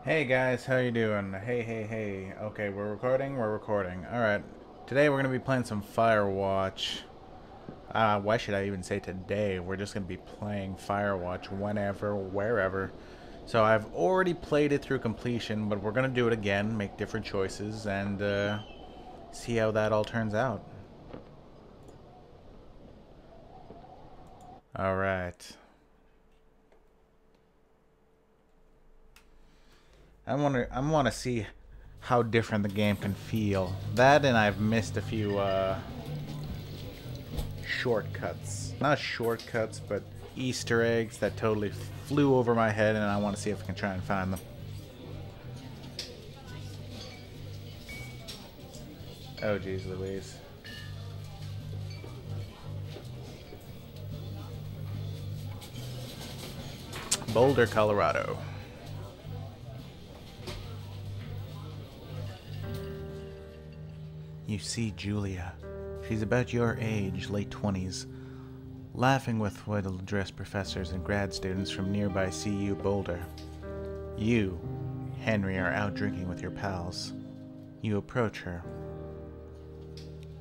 Hey guys, how you doing? Hey. Okay, we're recording? We're recording. Alright. Today we're going to be playing some Firewatch. Why should I even say today? We're just going to be playing Firewatch whenever, wherever. So I've already played it through completion, but we're going to do it again, make different choices, and see how that all turns out. Alright. I want to see how different the game can feel. That, and I've missed a few shortcuts. Not shortcuts, but Easter eggs that totally flew over my head, and I want to see if I can try and find them. Oh, geez Louise. Boulder, Colorado. You see Julia. She's about your age, late 20s, laughing with well-dressed professors and grad students from nearby CU Boulder. You, Henry, are out drinking with your pals. You approach her.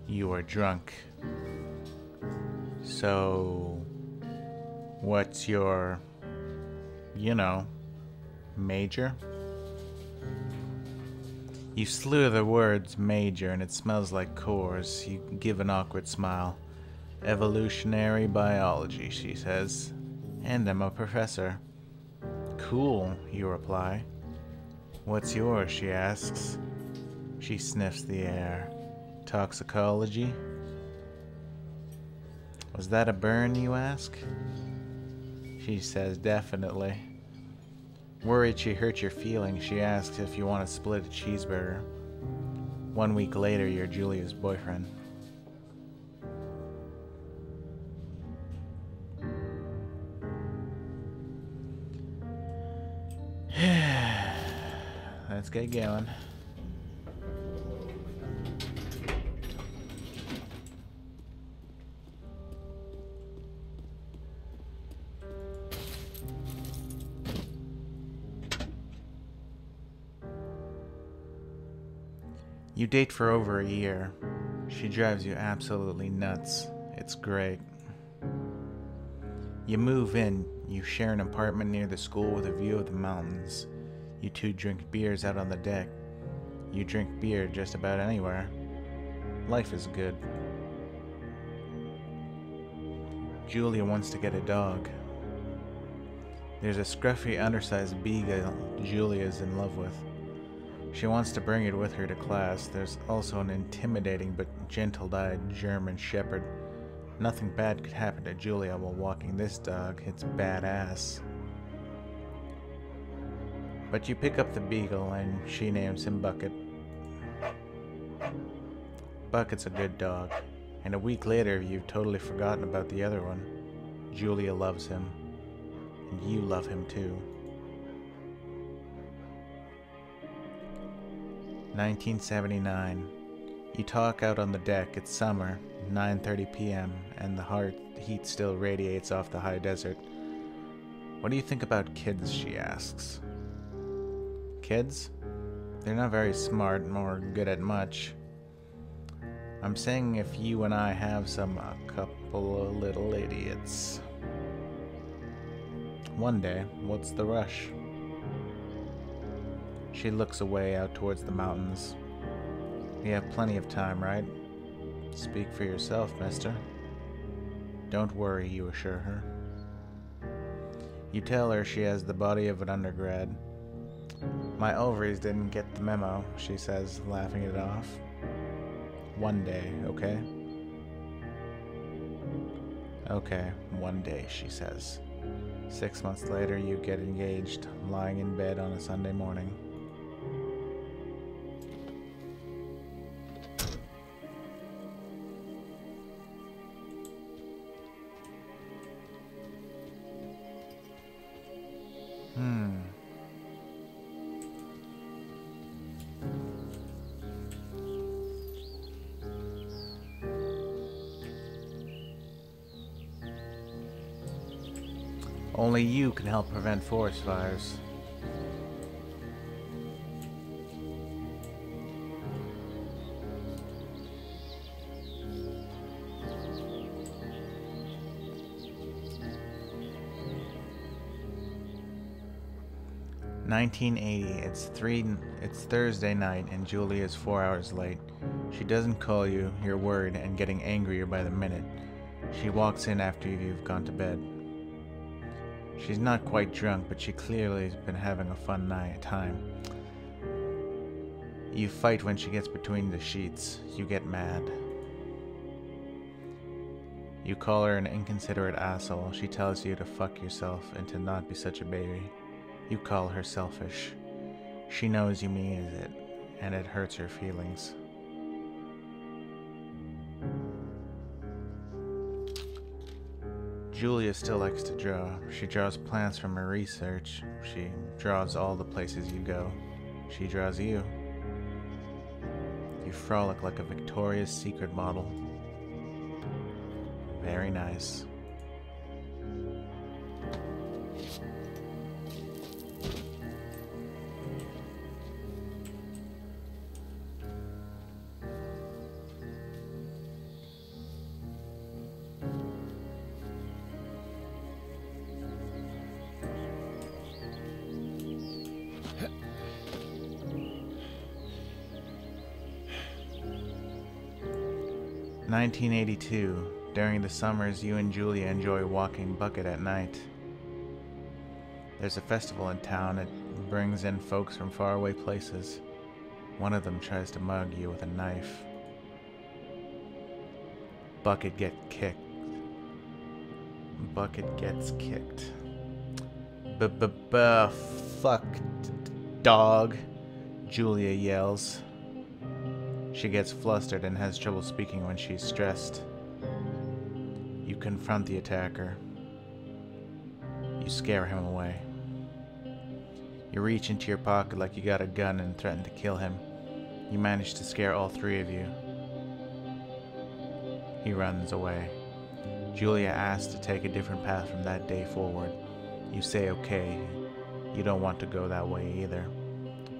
You are drunk. So, what's your, major? You slew the words major and it smells like cores. You give an awkward smile. Evolutionary biology, she says. And I'm a professor. Cool, you reply. What's yours, she asks. She sniffs the air. Toxicology? Was that a burn, you ask? She says definitely. Worried she hurt your feelings, she asks if you want to split a cheeseburger. 1 week later, you're Julia's boyfriend. Let's get going. You date for over a year. She drives you absolutely nuts. It's great. You move in. You share an apartment near the school with a view of the mountains. You two drink beers out on the deck. You drink beer just about anywhere. Life is good. Julia wants to get a dog. There's a scruffy, undersized beagle Julia's in love with. She wants to bring it with her to class. There's also an intimidating but gentle-eyed German shepherd. Nothing bad could happen to Julia while walking this dog. It's badass. But you pick up the beagle and she names him Bucket. Bucket's a good dog. And a week later, you've totally forgotten about the other one. Julia loves him. And you love him too. 1979. You talk out on the deck. It's summer, 9:30 p.m., and the heat still radiates off the high desert. What do you think about kids, she asks. Kids? They're not very smart nor good at much. I'm saying if you and I have a couple of little idiots. One day, what's the rush? She looks away out towards the mountains. We have plenty of time, right? Speak for yourself, mister. Don't worry, you assure her. You tell her she has the body of an undergrad. My ovaries didn't get the memo, she says, laughing it off. One day, okay? Okay, one day, she says. 6 months later, you get engaged, lying in bed on a Sunday morning. Only you can help prevent forest fires. 1980. It's Thursday night, and Julia is 4 hours late. She doesn't call you. You're worried and getting angrier by the minute. She walks in after you've gone to bed. She's not quite drunk, but she clearly has been having a fun time. You fight when she gets between the sheets. You get mad. You call her an inconsiderate asshole. She tells you to fuck yourself and to not be such a baby. You call her selfish. She knows you mean it, and it hurts her feelings. Julia still likes to draw. She draws plants from her research. She draws all the places you go. She draws you. You frolic like a Victoria's Secret model. Very nice. (1982). During the summers, you and Julia enjoy walking Bucket at night. There's a festival in town. It brings in folks from faraway places. One of them tries to mug you with a knife. Bucket gets kicked. Fuck, dog, Julia yells. She gets flustered and has trouble speaking when she's stressed. You confront the attacker. You scare him away. You reach into your pocket like you got a gun and threaten to kill him. You manage to scare all three of you. He runs away. Julia asks to take a different path from that day forward. You say okay. You don't want to go that way either.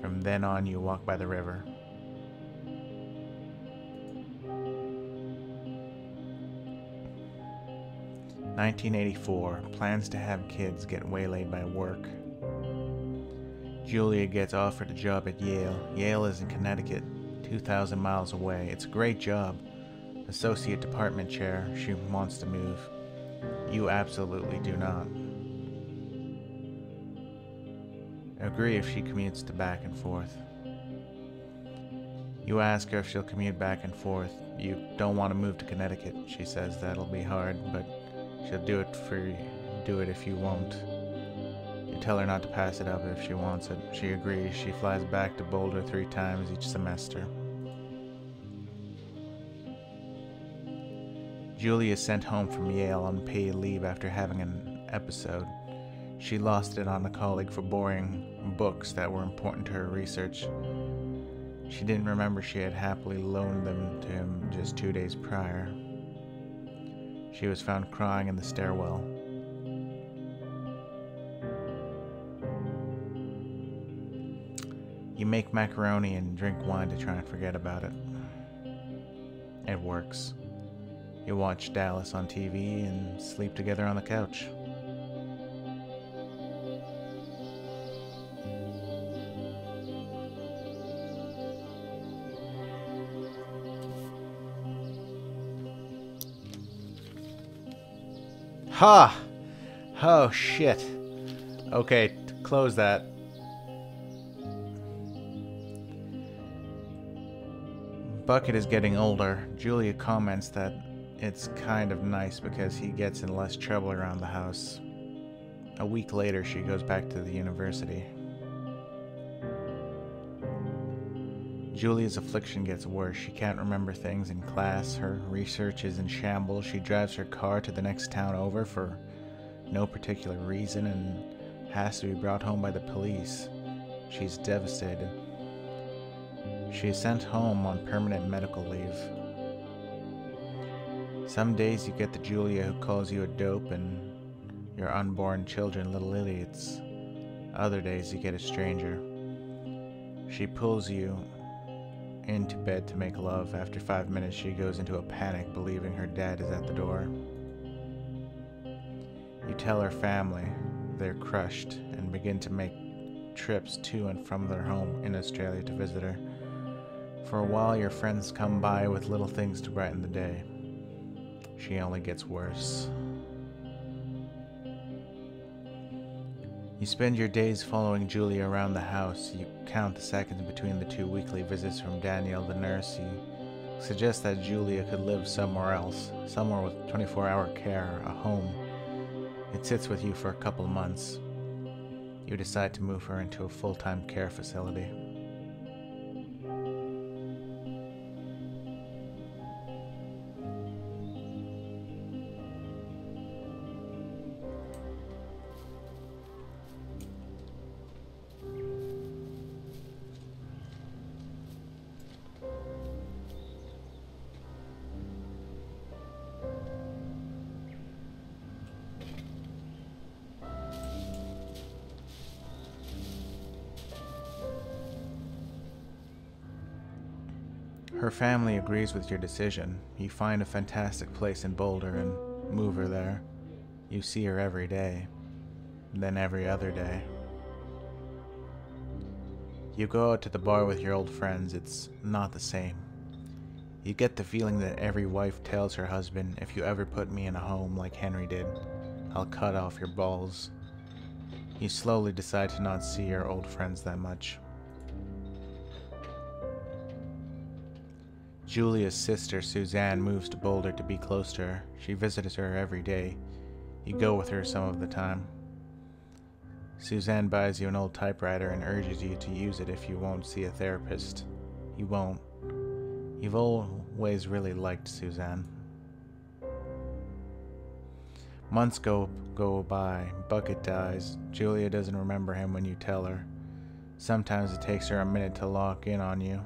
From then on, you walk by the river. (1984). Plans to have kids get waylaid by work. Julia gets offered a job at Yale. Yale is in Connecticut, 2,000 miles away. It's a great job. Associate department chair. She wants to move. You absolutely do not. Agree if she commutes to back and forth. You ask her if she'll commute back and forth. You don't want to move to Connecticut. She says that'll be hard, but she'll do it if you won't. You tell her not to pass it up if she wants it. She agrees. She flies back to Boulder 3 times each semester. Julia is sent home from Yale on paid leave after having an episode. She lost it on a colleague for borrowing books that were important to her research. She didn't remember she had happily loaned them to him just 2 days prior. She was found crying in the stairwell. You make macaroni and drink wine to try and forget about it. It works. You watch Dallas on TV and sleep together on the couch. Ha! Oh shit. Okay, close that. Bucket is getting older. Julia comments that it's kind of nice because he gets in less trouble around the house. A week later, she goes back to the university. Julia's affliction gets worse. She can't remember things in class. Her research is in shambles. She drives her car to the next town over for no particular reason and has to be brought home by the police. She's devastated. She is sent home on permanent medical leave. Some days you get the Julia who calls you a dope and your unborn children little idiots. Other days you get a stranger. She pulls you into bed to make love. After 5 minutes she goes into a panic, believing her dad is at the door. You tell her family. They're crushed and begin to make trips to and from their home in Australia to visit her. For a while, your friends come by with little things to brighten the day. She only gets worse. You spend your days following Julia around the house. You count the seconds between the 2 weekly visits from Danielle, the nurse. You suggest that Julia could live somewhere else, somewhere with 24-hour care, a home. It sits with you for a couple months. You decide to move her into a full-time care facility. Her family agrees with your decision. You find a fantastic place in Boulder and move her there. You see her every day, then every other day. You go out to the bar with your old friends. It's not the same. You get the feeling that every wife tells her husband, if you ever put me in a home like Henry did, I'll cut off your balls. You slowly decide to not see your old friends that much. Julia's sister, Suzanne, moves to Boulder to be close to her. She visits her every day. You go with her some of the time. Suzanne buys you an old typewriter and urges you to use it if you won't see a therapist. You won't. You've always really liked Suzanne. Months go by. Bucket dies. Julia doesn't remember him when you tell her. Sometimes it takes her a minute to lock in on you.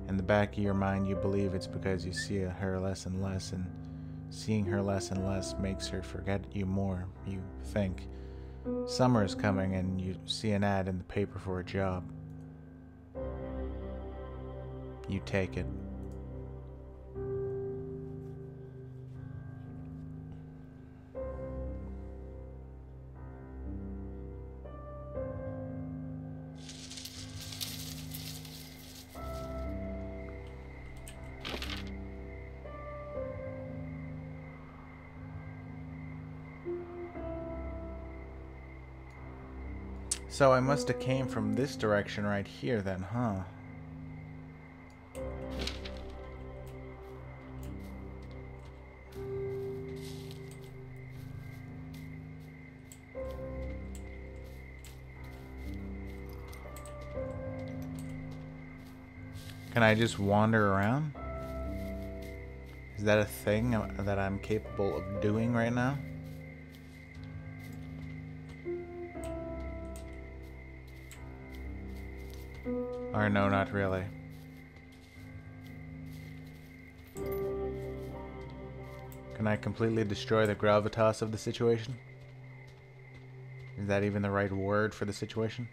In the back of your mind, you believe it's because you see her less and less, and seeing her less and less makes her forget you more. You think. Summer is coming, and you see an ad in the paper for a job. You take it. So I must have came from this direction right here then, huh? Can I just wander around? Is that a thing that I'm capable of doing right now? Or no, not really. Can I completely destroy the gravitas of the situation? Is that even the right word for the situation?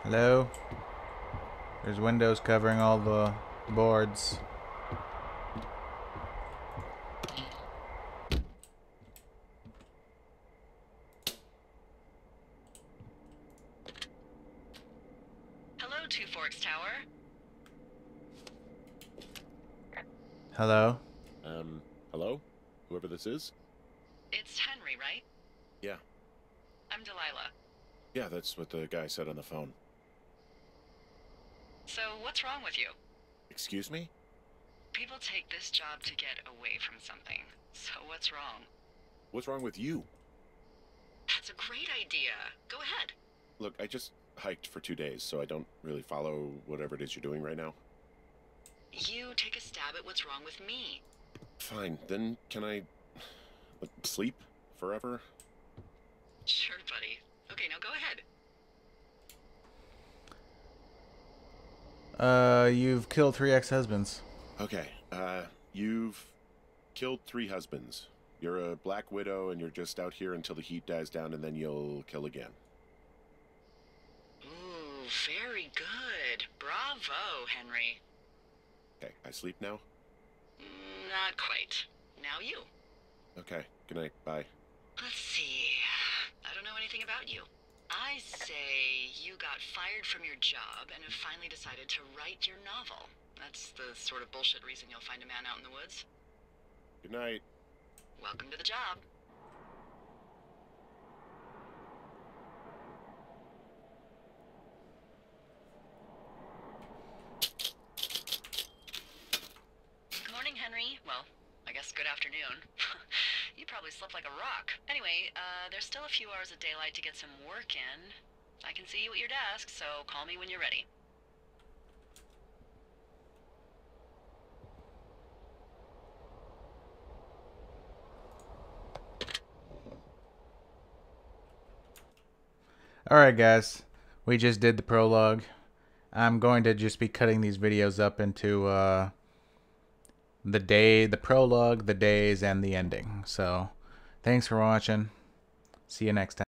Hello? There's windows covering all the boards. Hello, Two Forks Tower. Hello? Hello? Whoever this is? It's Henry, right? Yeah. I'm Delilah. Yeah, that's what the guy said on the phone. So, what's wrong with you? Excuse me? People take this job to get away from something. So, what's wrong? What's wrong with you? That's a great idea. Go ahead. Look, I just hiked for 2 days, so I don't really follow whatever it is you're doing right now. You take a stab at what's wrong with me. Fine, then can I sleep forever? Sure, buddy. Okay, now go ahead. You've killed 3 ex-husbands. Okay, you've killed 3 husbands. You're a black widow and you're just out here until the heat dies down and then you'll kill again. Ooh, very good. Bravo, Henry. Okay, I sleep now? Not quite. Now you. Okay, good night, bye. Let's see. I don't know anything about you. I say you got fired from your job and have finally decided to write your novel. That's the sort of bullshit reason you'll find a man out in the woods. Good night. Welcome to the job. Good morning, Henry. Well, I guess good afternoon. You probably slept like a rock. Anyway, there's still a few hours of daylight to get some work in. I can see you at your desk, so call me when you're ready. Alright guys, we just did the prologue. I'm going to just be cutting these videos up into the prologue, the days, and the ending. So, thanks for watching. See you next time.